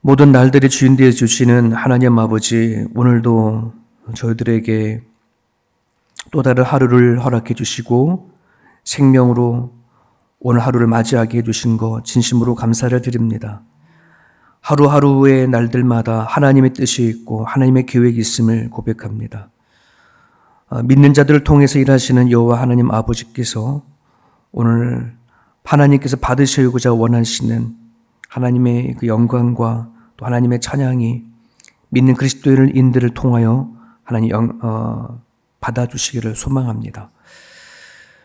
모든 날들의 주인 되어 주시는 하나님 아버지, 오늘도 저희들에게 또 다른 하루를 허락해 주시고 생명으로 오늘 하루를 맞이하게 해주신 것 진심으로 감사를 드립니다. 하루하루의 날들마다 하나님의 뜻이 있고 하나님의 계획이 있음을 고백합니다. 믿는 자들을 통해서 일하시는 여호와 하나님 아버지께서 오늘 하나님께서 받으시고자 원하시는 하나님의 그 영광과 또 하나님의 찬양이 믿는 그리스도인들을 통하여 하나님 받아주시기를 소망합니다.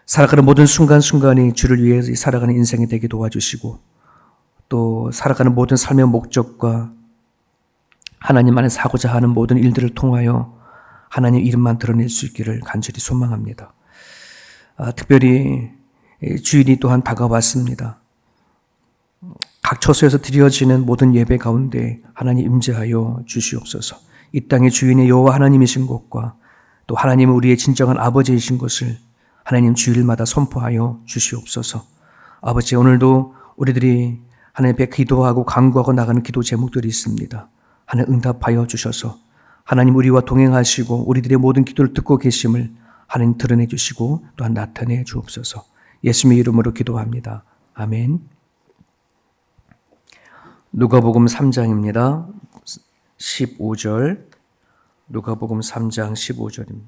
살아가는 모든 순간순간이 주를 위해 살아가는 인생이 되게 도와주시고 또 살아가는 모든 삶의 목적과 하나님 안에서 하고자 하는 모든 일들을 통하여 하나님 이름만 드러낼 수 있기를 간절히 소망합니다. 특별히 주일이 또한 다가왔습니다. 각 처소에서 드려지는 모든 예배 가운데 하나님 임재하여 주시옵소서. 이 땅의 주인의 여호와 하나님이신 것과 또 하나님은 우리의 진정한 아버지이신 것을 하나님 주일마다 선포하여 주시옵소서. 아버지, 오늘도 우리들이 하나님 앞에 기도하고 간구하고 나가는 기도 제목들이 있습니다. 하나님 응답하여 주셔서 하나님 우리와 동행하시고 우리들의 모든 기도를 듣고 계심을 하나님 드러내 주시고 또한 나타내 주옵소서. 예수님의 이름으로 기도합니다. 아멘. 누가복음 3장입니다. 15절. 누가복음 3장 15절입니다.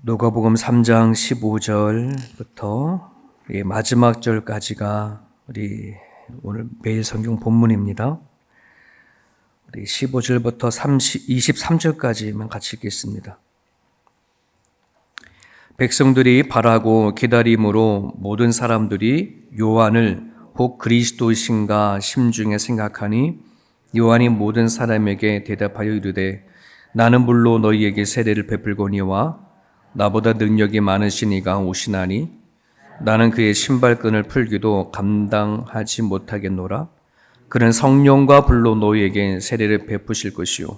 누가복음 3장 15절부터 마지막 절까지가 우리 오늘 매일 성경 본문입니다. 우리 15절부터 23절까지만 같이 읽겠습니다. 백성들이 바라고 기다림으로 모든 사람들이 요한을 혹 그리스도이신가 심중에 생각하니 요한이 모든 사람에게 대답하여 이르되 나는 물로 너희에게 세례를 베풀거니와 나보다 능력이 많으신 이가 오시나니 나는 그의 신발끈을 풀기도 감당하지 못하겠노라. 그는 성령과 불로 너희에게 세례를 베푸실 것이요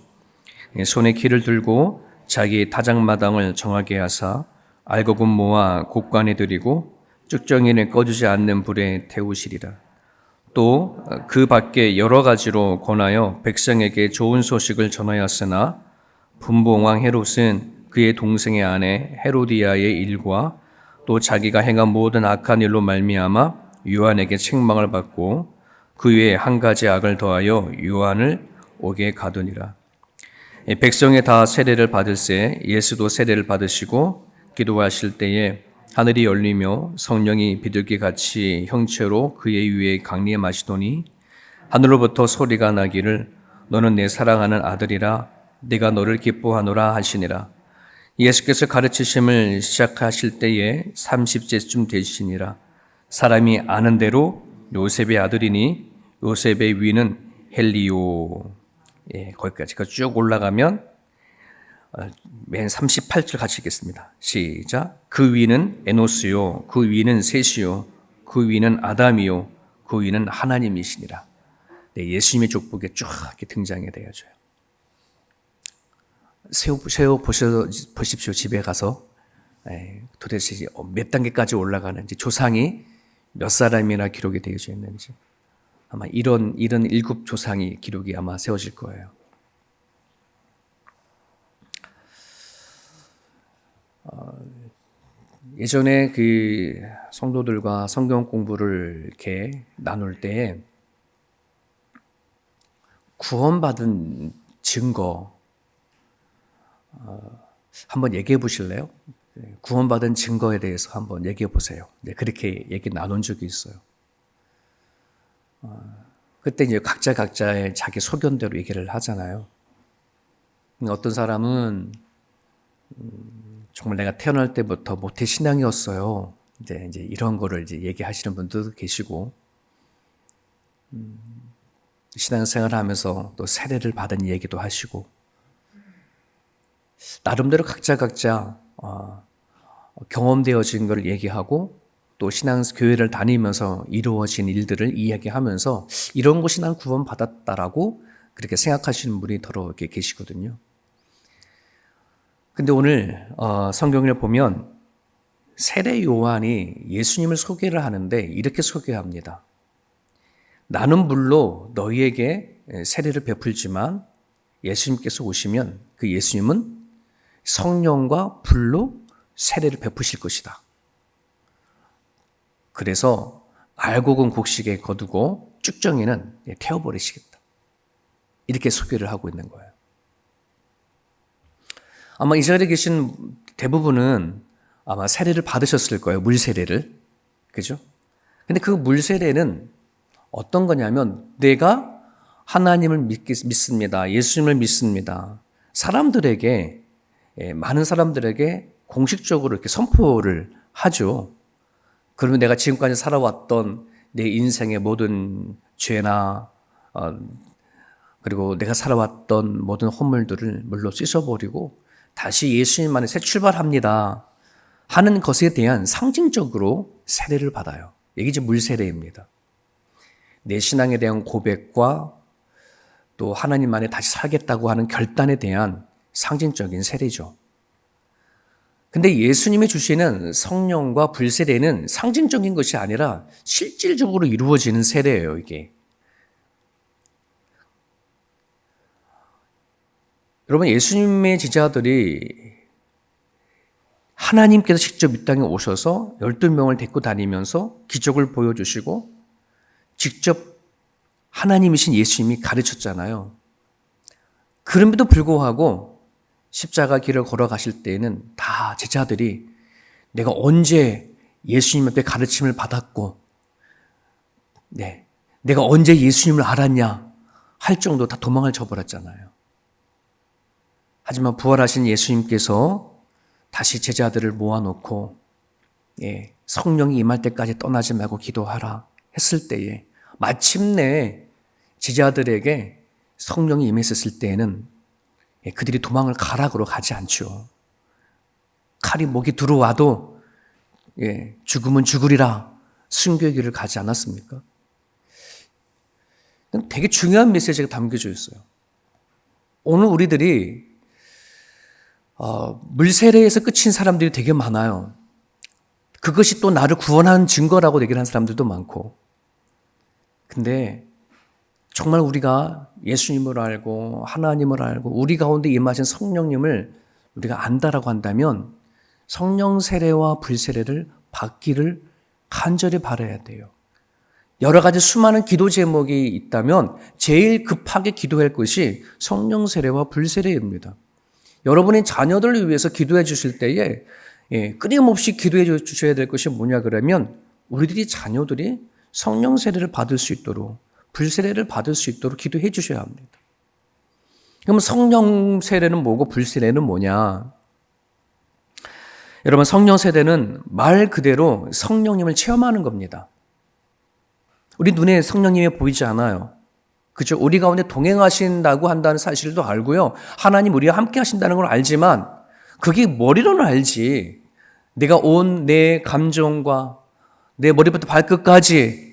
손에 키를 들고 자기의 타작마당을 정하게 하사 알곡은 모아 곡간에 들이고 쭉정이는 꺼지지 않는 불에 태우시리라. 또 그 밖에 여러 가지로 권하여 백성에게 좋은 소식을 전하였으나 분봉왕 헤롯은 그의 동생의 아내 헤로디아의 일과 또 자기가 행한 모든 악한 일로 말미암아 요한에게 책망을 받고 그 외에 한 가지 악을 더하여 요한을 옥에 가두니라. 백성이 다 세례를 받을새 예수도 세례를 받으시고 기도하실 때에 하늘이 열리며 성령이 비둘기같이 형체로 그의 위에 강림하시더니 하늘로부터 소리가 나기를 너는 내 사랑하는 아들이라 내가 너를 기뻐하노라 하시니라. 예수께서 가르치심을 시작하실 때에 30세쯤 되시니라. 사람이 아는 대로 요셉의 아들이니 요셉의 위는 헬리오. 거기까지 쭉 올라가면 맨 38절 같이 읽겠습니다. 시작. 그 위는 에노스요, 그 위는 셋이요, 그 위는 아담이요, 그 위는 하나님이시니라. 예수님의 족보에 쭉 이렇게 등장이 되어져요. 세워 보십시오. 집에 가서 도대체 몇 단계까지 올라가는지 조상이 몇 사람이나 기록이 되어져 있는지 아마 이런 일곱 조상이 기록이 아마 세워질 거예요. 예전에 그 성도들과 성경 공부를 이렇게 나눌 때 구원받은 증거 한번 얘기해 보실래요? 구원받은 증거에 대해서 한번 얘기해 보세요. 그렇게 얘기 나눈 적이 있어요. 그때 이제 각자의 자기 소견대로 얘기를 하잖아요. 어떤 사람은 정말 내가 태어날 때부터 모태 신앙이었어요. 이제 이런 거를 이제 얘기하시는 분들도 계시고, 신앙생활을 하면서 또 세례를 받은 얘기도 하시고, 나름대로 각자 경험되어진 걸 얘기하고, 또 교회를 다니면서 이루어진 일들을 이야기하면서 이런 것이 난 구원받았다라고 그렇게 생각하시는 분이 더러 이렇게 계시거든요. 근데 오늘 성경을 보면 세례 요한이 예수님을 소개를 하는데 이렇게 소개합니다. 나는 물로 너희에게 세례를 베풀지만 예수님께서 오시면 그 예수님은 성령과 불로 세례를 베푸실 것이다. 그래서 알곡은 곡식에 거두고 쭉정이는 태워버리시겠다. 이렇게 소개를 하고 있는 거예요. 아마 이 자리에 계신 대부분은 아마 세례를 받으셨을 거예요. 물 세례를. 그죠? 근데 그 물 세례는 어떤 거냐면 내가 하나님을 믿습니다. 예수님을 믿습니다. 사람들에게, 많은 사람들에게 공식적으로 이렇게 선포를 하죠. 그러면 내가 지금까지 살아왔던 내 인생의 모든 죄나 그리고 내가 살아왔던 모든 허물들을 물로 씻어버리고 다시 예수님 안에 새 출발합니다 하는 것에 대한 상징적으로 세례를 받아요. 이게 이제 물세례입니다. 내 신앙에 대한 고백과 또 하나님 안에 다시 살겠다고 하는 결단에 대한 상징적인 세례죠. 근데 예수님이 주시는 성령과 불세례는 상징적인 것이 아니라 실질적으로 이루어지는 세례예요, 이게. 여러분, 예수님의 제자들이 하나님께서 직접 이 땅에 오셔서 12명을 데리고 다니면서 기적을 보여주시고 직접 하나님이신 예수님이 가르쳤잖아요. 그럼에도 불구하고 십자가 길을 걸어가실 때에는 다 제자들이 내가 언제 예수님 앞에 가르침을 받았고 내가 언제 예수님을 알았냐 할 정도 다 도망을 쳐버렸잖아요. 하지만 부활하신 예수님께서 다시 제자들을 모아놓고 성령이 임할 때까지 떠나지 말고 기도하라 했을 때에 마침내 제자들에게 성령이 임했을 때에는 그들이 도망을 가락으로 가지 않죠. 칼이 목에 들어와도 죽으면 죽으리라 순교의 길을 가지 않았습니까? 되게 중요한 메시지가 담겨져 있어요. 오늘 우리들이 물세례에서 끝인 사람들이 되게 많아요. 그것이 또 나를 구원한 증거라고 얘기를 한 사람들도 많고. 근데 정말 우리가 예수님을 알고 하나님을 알고 우리 가운데 임하신 성령님을 우리가 안다라고 한다면 성령 세례와 불세례를 받기를 간절히 바라야 돼요. 여러 가지 수많은 기도 제목이 있다면 제일 급하게 기도할 것이 성령 세례와 불세례입니다. 여러분의 자녀들을 위해서 기도해 주실 때에 끊임없이 기도해 주셔야 될 것이 뭐냐 그러면 우리들이 자녀들이 성령 세례를 받을 수 있도록 불세례를 받을 수 있도록 기도해 주셔야 합니다. 그럼 성령 세례는 뭐고 불세례는 뭐냐? 여러분 성령 세례는 말 그대로 성령님을 체험하는 겁니다. 우리 눈에 성령님이 보이지 않아요. 그죠? 우리 가운데 동행하신다고 한다는 사실도 알고요. 하나님 우리와 함께 하신다는 걸 알지만 그게 머리로는 알지. 내가 온 내 감정과 내 머리부터 발끝까지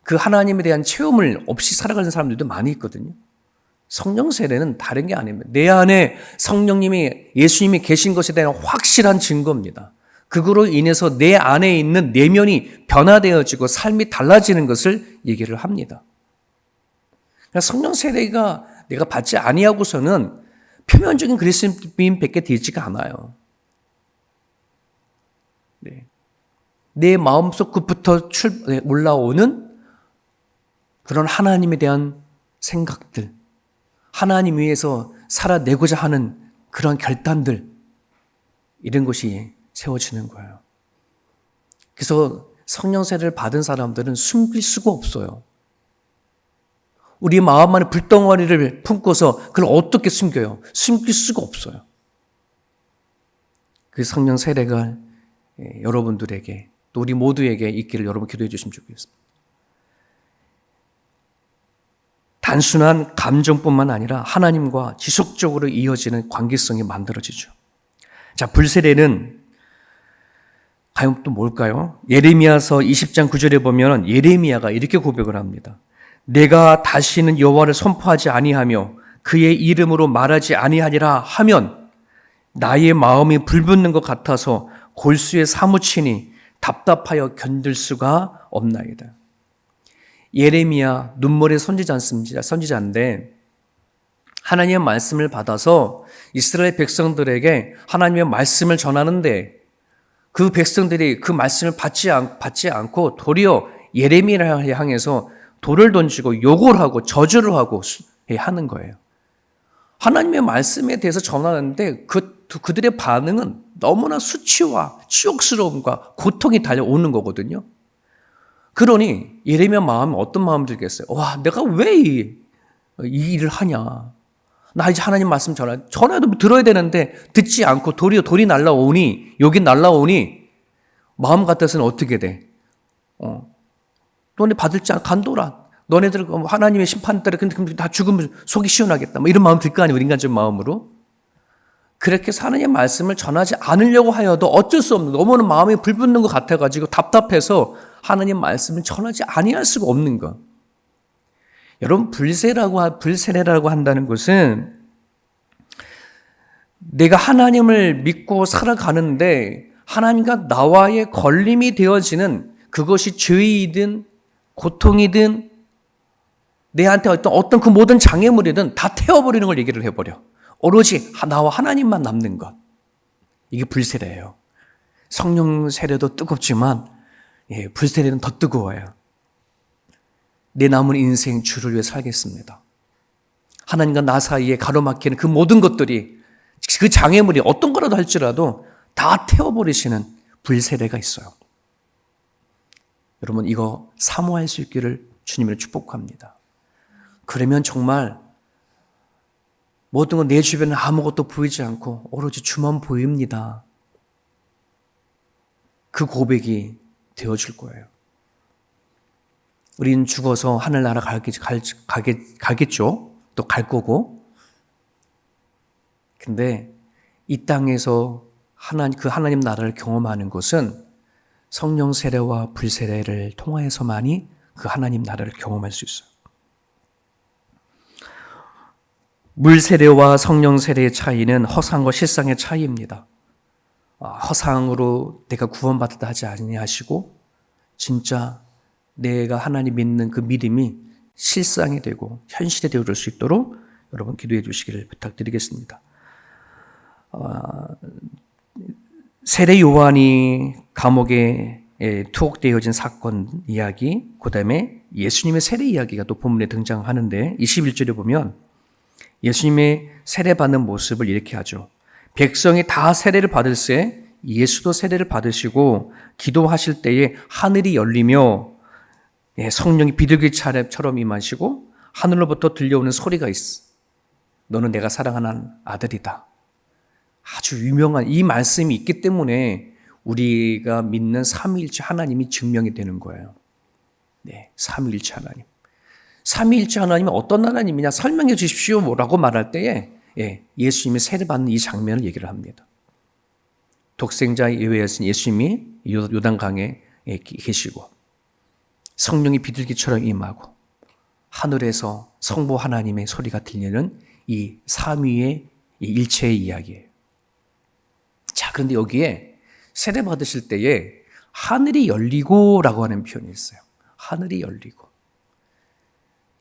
그 하나님에 대한 체험을 없이 살아가는 사람들도 많이 있거든요. 성령 세례는 다른 게 아닙니다. 내 안에 성령님이 예수님이 계신 것에 대한 확실한 증거입니다. 그거로 인해서 내 안에 있는 내면이 변화되어지고 삶이 달라지는 것을 얘기를 합니다. 성령 세례가 내가 받지 아니하고서는 표면적인 그리스도인 밖에 되지가 않아요. 내 마음속 끝부터 올라오는 그런 하나님에 대한 생각들, 하나님 위해서 살아내고자 하는 그런 결단들, 이런 것이 세워지는 거예요. 그래서 성령 세례를 받은 사람들은 숨길 수가 없어요. 우리 마음 안에 불덩어리를 품고서 그걸 어떻게 숨겨요? 숨길 수가 없어요. 그 성령 세례가 여러분들에게 또 우리 모두에게 있기를 여러분 기도해 주시면 좋겠습니다. 단순한 감정뿐만 아니라 하나님과 지속적으로 이어지는 관계성이 만들어지죠. 자, 불세례는 과연 또 뭘까요? 예레미야서 20장 9절에 보면 예레미야가 이렇게 고백을 합니다. 내가 다시는 여호와를 선포하지 아니하며 그의 이름으로 말하지 아니하니라 하면 나의 마음이 불붙는 것 같아서 골수에 사무치니 답답하여 견딜 수가 없나이다. 예레미야 눈물의 선지자인데 하나님의 말씀을 받아서 이스라엘 백성들에게 하나님의 말씀을 전하는데 그 백성들이 그 말씀을 받지 않고 도리어 예레미야를 향해서 돌을 던지고 욕을 하고 저주를 하고 하는 거예요. 하나님의 말씀에 대해서 전하는데 그들의 반응은 너무나 수치와 치욕스러움과 고통이 달려오는 거거든요. 그러니 예레미야 마음이 어떤 마음 들겠어요? 와, 내가 왜 이 일을 하냐? 나 이제 하나님 말씀 전화도 들어야 되는데 듣지 않고 도리어 돌이 날라오니 욕이 날라오니 마음 같아서는 어떻게 돼? 너네 받을 자 간도라. 너네들 하나님의 심판 따라 근데 다 죽으면 속이 시원하겠다. 뭐 이런 마음 들 거 아니에요. 인간적인 마음으로. 그렇게 하나님의 말씀을 전하지 않으려고 하여도 어쩔 수 없는 너무나 마음이 불붙는 것 같아가지고 답답해서 하나님 말씀을 전하지 아니할 수가 없는 것. 여러분 불세례라고 한다는 것은 내가 하나님을 믿고 살아가는데 하나님과 나와의 걸림이 되어지는 그것이 죄이든 고통이든 내한테 어떤 그 모든 장애물이든 다 태워버리는 걸 얘기를 해버려. 오로지 나와 하나님만 남는 것. 이게 불세례예요. 성령 세례도 뜨겁지만 불세례는 더 뜨거워요. 내 남은 인생 주를 위해 살겠습니다. 하나님과 나 사이에 가로막히는 그 모든 것들이 그 장애물이 어떤 거라도 할지라도 다 태워버리시는 불세례가 있어요. 여러분 이거 사모할 수 있기를 주님을 축복합니다. 그러면 정말 모든 건 내 주변에 아무것도 보이지 않고 오로지 주만 보입니다. 그 고백이 되어줄 거예요. 우리는 죽어서 하늘나라 가겠죠. 또 갈 거고. 근데 이 땅에서 그 하나님 나라를 경험하는 것은 성령 세례와 불세례를 통하여서만이 그 하나님 나라를 경험할 수 있어요. 물 세례와 성령 세례의 차이는 허상과 실상의 차이입니다. 허상으로 내가 구원받았다 하지 아니하시고 진짜 내가 하나님 믿는 그 믿음이 실상이 되고 현실이 되어질 수 있도록 여러분 기도해 주시기를 부탁드리겠습니다. 세례 요한이 감옥에 투옥되어진 사건 이야기, 그 다음에 예수님의 세례 이야기가 또 본문에 등장하는데 21절에 보면 예수님의 세례받는 모습을 이렇게 하죠. 백성이 다 세례를 받을새 예수도 세례를 받으시고 기도하실 때에 하늘이 열리며 성령이 비둘기처럼 임하시고 하늘로부터 들려오는 소리가 있어. 너는 내가 사랑하는 아들이다. 아주 유명한 이 말씀이 있기 때문에 우리가 믿는 삼위일체 하나님이 증명이 되는 거예요. 네, 삼위일체 하나님. 삼위일체 하나님은 어떤 하나님이냐 설명해 주십시오 라고 말할 때에 예수님이 세례받는 이 장면을 얘기를 합니다. 독생자 예외에서는 예수님이 요단강에 계시고 성령이 비둘기처럼 임하고 하늘에서 성부 하나님의 소리가 들리는 이 삼위의 일체의 이야기예요. 자, 그런데 여기에 세례 받으실 때에 하늘이 열리고라고 하는 표현이 있어요. 하늘이 열리고.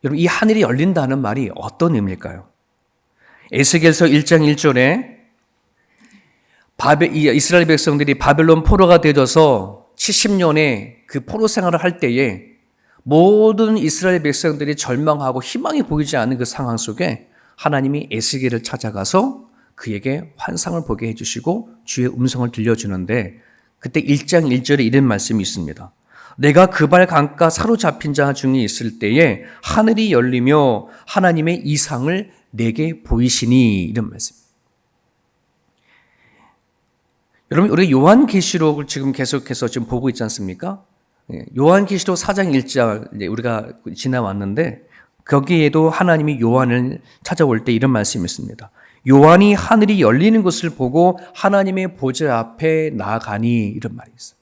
여러분, 이 하늘이 열린다는 말이 어떤 의미일까요? 에스겔서 1장 1절에 이스라엘 백성들이 바벨론 포로가 되어져서 70년의 그 포로 생활을 할 때에 모든 이스라엘 백성들이 절망하고 희망이 보이지 않는 그 상황 속에 하나님이 에스겔을 찾아가서 그에게 환상을 보게 해주시고 주의 음성을 들려주는데 그때 1장 1절에 이런 말씀이 있습니다. 내가 그발 강가 사로잡힌 자 중에 있을 때에 하늘이 열리며 하나님의 이상을 내게 보이시니 이런 말씀. 여러분 우리 요한계시록을 지금 계속해서 지금 보고 있지 않습니까? 요한계시록 4장 1절 우리가 지나왔는데 거기에도 하나님이 요한을 찾아올 때 이런 말씀이 있습니다. 요한이 하늘이 열리는 것을 보고 하나님의 보좌 앞에 나아가니 이런 말이 있어요.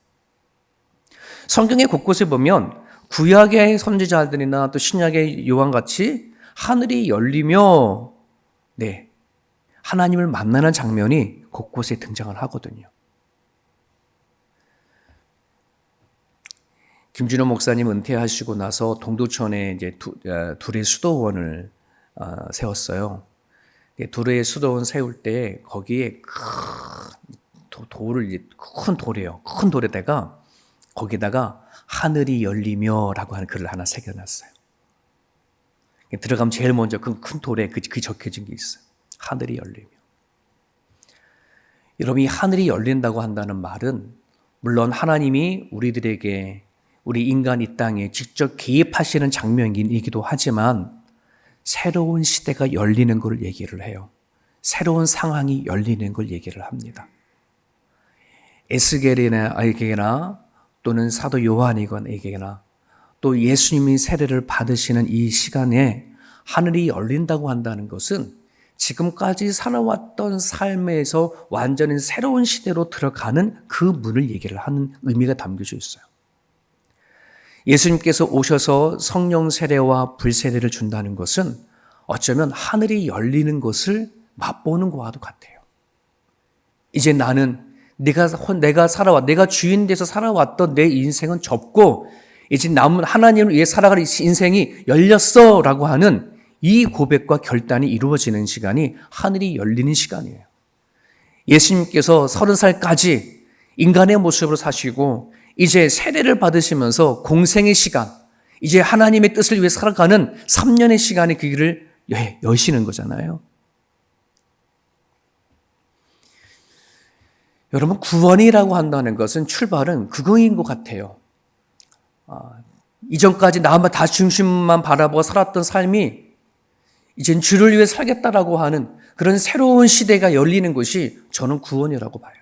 성경의 곳곳에 보면 구약의 선지자들이나 또 신약의 요한같이 하늘이 열리며 하나님을 만나는 장면이 곳곳에 등장을 하거든요. 김준호 목사님 은퇴하시고 나서 동두천에 이제 둘의 수도원을 세웠어요. 둘의 수도원 세울 때 거기에 큰 돌이에요. 큰 돌에다가 거기다가 하늘이 열리며라고 하는 글을 하나 새겨놨어요. 들어가면 제일 먼저 그 큰 돌에 그 적혀진 게 있어요. 하늘이 열리며. 여러분, 이 하늘이 열린다고 한다는 말은 물론 하나님이 우리들에게, 우리 인간 이 땅에 직접 개입하시는 장면이기도 하지만 새로운 시대가 열리는 걸 얘기를 해요. 새로운 상황이 열리는 걸 얘기를 합니다. 에스겔에게나 또는 사도 요한에게나 또 예수님이 세례를 받으시는 이 시간에 하늘이 열린다고 한다는 것은 지금까지 살아왔던 삶에서 완전히 새로운 시대로 들어가는 그 문을 얘기를 하는 의미가 담겨져 있어요. 예수님께서 오셔서 성령 세례와 불세례를 준다는 것은 어쩌면 하늘이 열리는 것을 맛보는 것과도 같아요. 이제 나는 내가 주인 돼서 살아왔던 내 인생은 접고 이제 남은 하나님을 위해 살아갈 인생이 열렸어라고 하는 이 고백과 결단이 이루어지는 시간이 하늘이 열리는 시간이에요. 예수님께서 30살까지 인간의 모습으로 사시고 이제 세례를 받으시면서 공생의 시간, 이제 하나님의 뜻을 위해 살아가는 3년의 시간이 그 길을 여시는 거잖아요. 여러분, 구원이라고 한다는 것은 출발은 그거인 것 같아요. 이전까지 나만 다 중심만 바라보고 살았던 삶이 이젠 주를 위해 살겠다라고 하는 그런 새로운 시대가 열리는 것이 저는 구원이라고 봐요.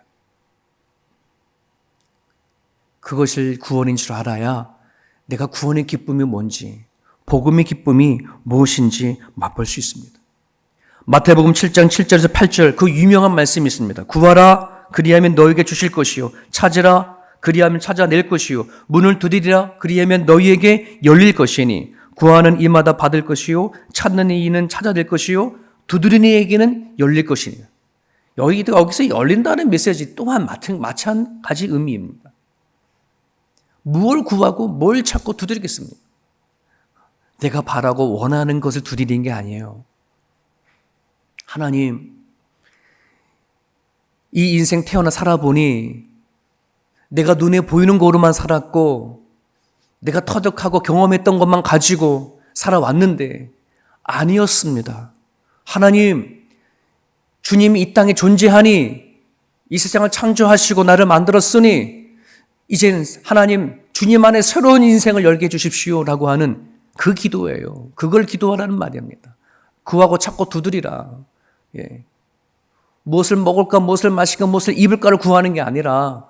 그것을 구원인 줄 알아야 내가 구원의 기쁨이 뭔지, 복음의 기쁨이 무엇인지 맛볼 수 있습니다. 마태복음 7장 7절에서 8절 그 유명한 말씀이 있습니다. 구하라 그리하면 너에게 주실 것이요, 찾으라 그리하면 찾아낼 것이요, 문을 두드리라 그리하면 너희에게 열릴 것이니 구하는 이마다 받을 것이요, 찾는 이는 찾아낼 것이요, 두드리는 이에게는 열릴 것이니. 여기서 열린다는 메시지 또한 마찬가지 의미입니다. 무엇을 구하고 뭘 찾고 두드리겠습니까? 내가 바라고 원하는 것을 두드리는 게 아니에요. 하나님, 이 인생 태어나 살아보니 내가 눈에 보이는 거로만 살았고 내가 터득하고 경험했던 것만 가지고 살아왔는데 아니었습니다. 하나님, 주님이 이 땅에 존재하니 이 세상을 창조하시고 나를 만들었으니 이젠 하나님 주님 안에 새로운 인생을 열게 해주십시오 라고 하는 그 기도예요. 그걸 기도하라는 말입니다. 구하고 찾고 두드리라. 예. 무엇을 먹을까, 무엇을 마실까, 무엇을 입을까를 구하는 게 아니라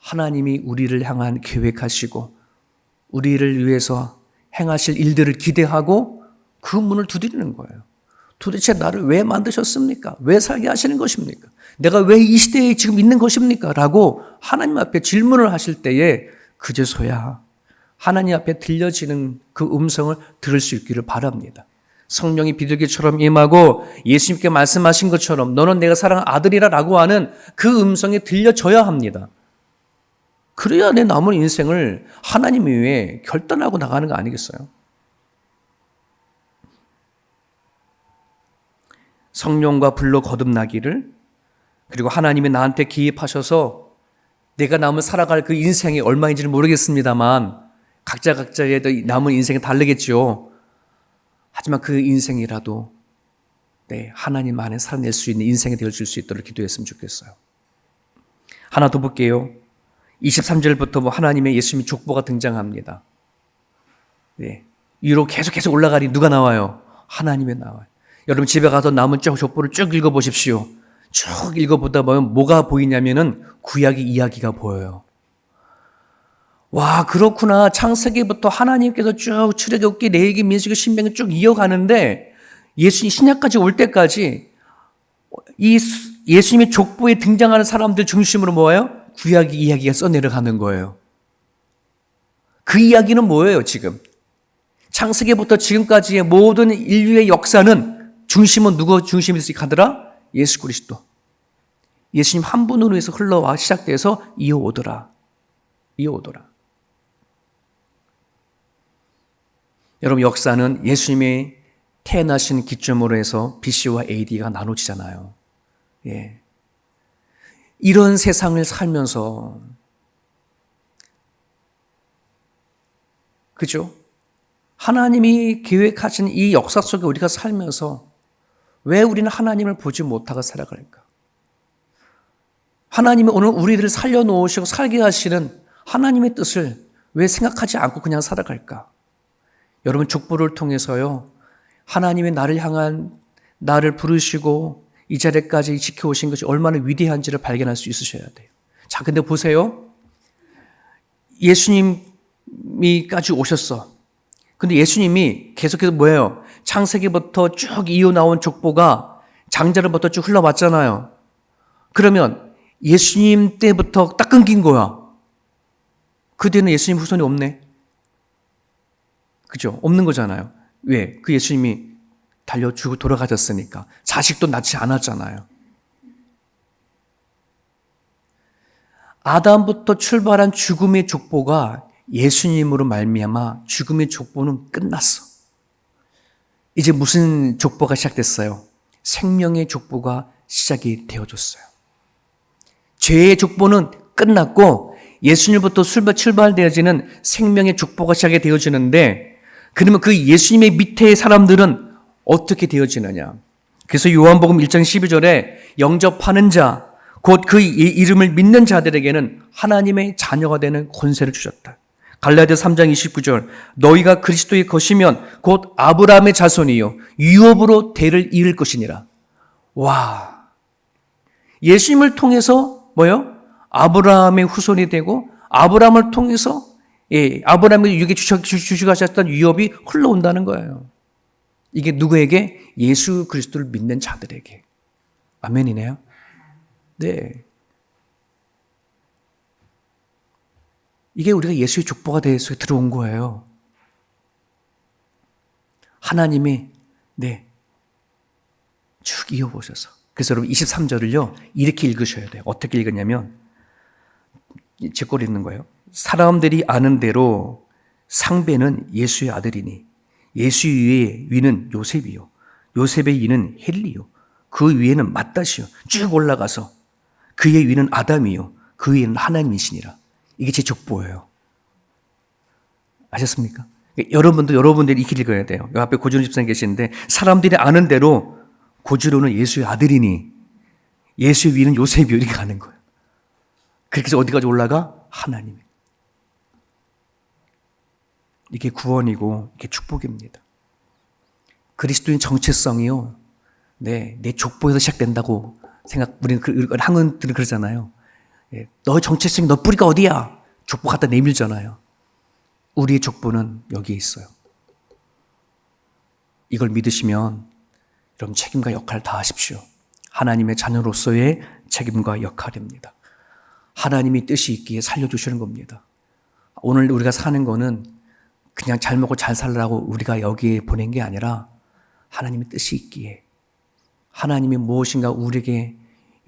하나님이 우리를 향한 계획하시고 우리를 위해서 행하실 일들을 기대하고 그 문을 두드리는 거예요. 도대체 나를 왜 만드셨습니까? 왜 살게 하시는 것입니까? 내가 왜 이 시대에 지금 있는 것입니까? 라고 하나님 앞에 질문을 하실 때에 그제서야 하나님 앞에 들려지는 그 음성을 들을 수 있기를 바랍니다. 성령이 비둘기처럼 임하고 예수님께 말씀하신 것처럼 너는 내가 사랑하는 아들이라 라고 하는 그 음성이 들려져야 합니다. 그래야 내 남은 인생을 하나님 위해 결단하고 나가는 거 아니겠어요? 성령과 불로 거듭나기를, 그리고 하나님이 나한테 기입하셔서 내가 남은 살아갈 그 인생이 얼마인지는 모르겠습니다만 각자의 남은 인생이 다르겠죠. 하지만 그 인생이라도 하나님 안에 살아낼 수 있는 인생이 되어줄 수 있도록 기도했으면 좋겠어요. 하나 더 볼게요. 23절부터 하나님의 예수님의 족보가 등장합니다. 위로 계속 올라가니 누가 나와요? 하나님이 나와요. 여러분 집에 가서 남은 족보를 쭉 읽어보십시오. 쭉 읽어보다 보면 뭐가 보이냐면은 구약의 이야기가 보여요. 와, 그렇구나. 창세기부터 하나님께서 쭉 출애굽기, 레위기, 민수기, 신명기 쭉 이어가는데 예수님 신약까지 올 때까지 이 예수님의 족보에 등장하는 사람들 중심으로 뭐예요? 구약의 이야기가 써내려가는 거예요. 그 이야기는 뭐예요, 지금? 창세기부터 지금까지의 모든 인류의 역사는 중심은 누구 중심이 가더라? 예수 그리스도. 예수님 한 분으로 해서 흘러와 시작돼서 이어오더라. 여러분, 역사는 예수님이 태어나신 기점으로 해서 BC와 AD가 나눠지잖아요. 예. 이런 세상을 살면서, 그죠? 하나님이 계획하신 이 역사 속에 우리가 살면서 왜 우리는 하나님을 보지 못하고 살아갈까? 하나님이 오늘 우리들을 살려놓으시고 살게 하시는 하나님의 뜻을 왜 생각하지 않고 그냥 살아갈까? 여러분, 족보를 통해서요, 하나님의 나를 향한, 나를 부르시고 이 자리까지 지켜오신 것이 얼마나 위대한지를 발견할 수 있으셔야 돼요. 자, 근데 보세요. 예수님이까지 오셨어. 근데 예수님이 계속해서 뭐예요? 창세기부터 쭉 이어나온 족보가 장자로부터 쭉 흘러왔잖아요. 그러면 예수님 때부터 딱 끊긴 거야. 그 뒤에는 예수님 후손이 없네. 그죠? 없는 거잖아요. 왜? 그 예수님이 달려주고 돌아가셨으니까. 자식도 낳지 않았잖아요. 아담부터 출발한 죽음의 족보가 예수님으로 말미암아 죽음의 족보는 끝났어. 이제 무슨 족보가 시작됐어요? 생명의 족보가 시작이 되어졌어요. 죄의 족보는 끝났고 예수님부터 출발되어지는 생명의 족보가 시작이 되어지는데, 그러면 그 예수님의 밑에 사람들은 어떻게 되어지느냐? 그래서 요한복음 1장 12절에 영접하는 자, 곧 그 이름을 믿는 자들에게는 하나님의 자녀가 되는 권세를 주셨다. 갈라디아 3장 29절, 너희가 그리스도의 것이면 곧 아브라함의 자손이요 유업으로 대를 이을 것이니라. 와, 예수님을 통해서 뭐요? 아브라함의 후손이 되고 아브라함을 통해서 아브라함의 육에 주시가셨던 유업이 흘러온다는 거예요. 이게 누구에게? 예수 그리스도를 믿는 자들에게. 아멘이네요. 네. 이게 우리가 예수의 족보가 돼서 들어온 거예요. 하나님이 쭉 이어보셔서. 그래서 여러분 23절을요 이렇게 읽으셔야 돼요. 어떻게 읽었냐면, 제 꼴 읽는 거예요. 사람들이 아는 대로 상배는 예수의 아들이니 예수 위의 위는 요셉이요 요셉의 위는 헬리요 그 위에는 맏다시요 쭉 올라가서 그의 위는 아담이요 그 위에는 하나님이시니라. 이게 제 족보예요. 아셨습니까? 여러분들이 이렇게 읽어야 돼요. 이 앞에 고준호 집사님 계시는데, 사람들이 아는 대로 고준호는 예수의 아들이니 예수의 위는 요셉이요 이렇게 가는 거예요. 그렇게 해서 어디까지 올라가? 하나님. 이게 구원이고 이게 축복입니다. 그리스도인 정체성이요, 내 족보에서 시작된다고 우리는 한국들은 그러잖아요. 너의 정체성이, 너 뿌리가 어디야? 족보 갖다 내밀잖아요. 우리의 족보는 여기에 있어요. 이걸 믿으시면 여러분 책임과 역할을 다하십시오. 하나님의 자녀로서의 책임과 역할입니다. 하나님이 뜻이 있기에 살려주시는 겁니다. 오늘 우리가 사는 거는 그냥 잘 먹고 잘 살라고 우리가 여기에 보낸 게 아니라 하나님의 뜻이 있기에, 하나님이 무엇인가 우리에게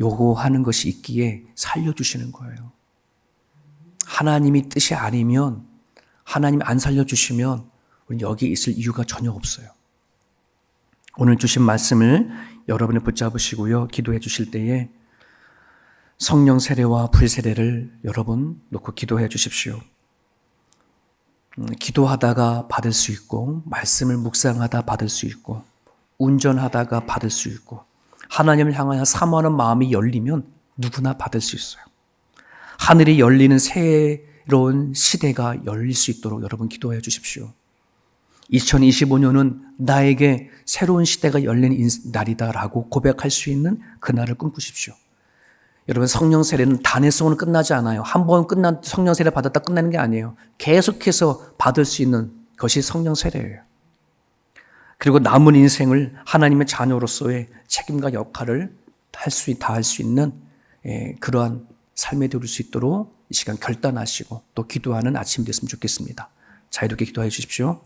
요구하는 것이 있기에 살려주시는 거예요. 하나님이 뜻이 아니면, 하나님이 안 살려주시면 우리는 여기 있을 이유가 전혀 없어요. 오늘 주신 말씀을 여러분이 붙잡으시고요, 기도해 주실 때에 성령 세례와 불세례를 여러분 놓고 기도해 주십시오. 기도하다가 받을 수 있고, 말씀을 묵상하다 받을 수 있고, 운전하다가 받을 수 있고, 하나님을 향하여 사모하는 마음이 열리면 누구나 받을 수 있어요. 하늘이 열리는 새로운 시대가 열릴 수 있도록 여러분 기도해 주십시오. 2025년은 나에게 새로운 시대가 열리는 날이다라고 고백할 수 있는 그날을 꿈꾸십시오. 여러분, 성령 세례는 단회성으로 끝나지 않아요. 한 번 끝난 성령 세례 받았다 끝나는 게 아니에요. 계속해서 받을 수 있는 것이 성령 세례예요. 그리고 남은 인생을 하나님의 자녀로서의 책임과 역할을 다할 수 있는 그러한 삶에 들을 수 있도록 이 시간 결단하시고 또 기도하는 아침이 됐으면 좋겠습니다. 자, 이렇게 기도해 주십시오.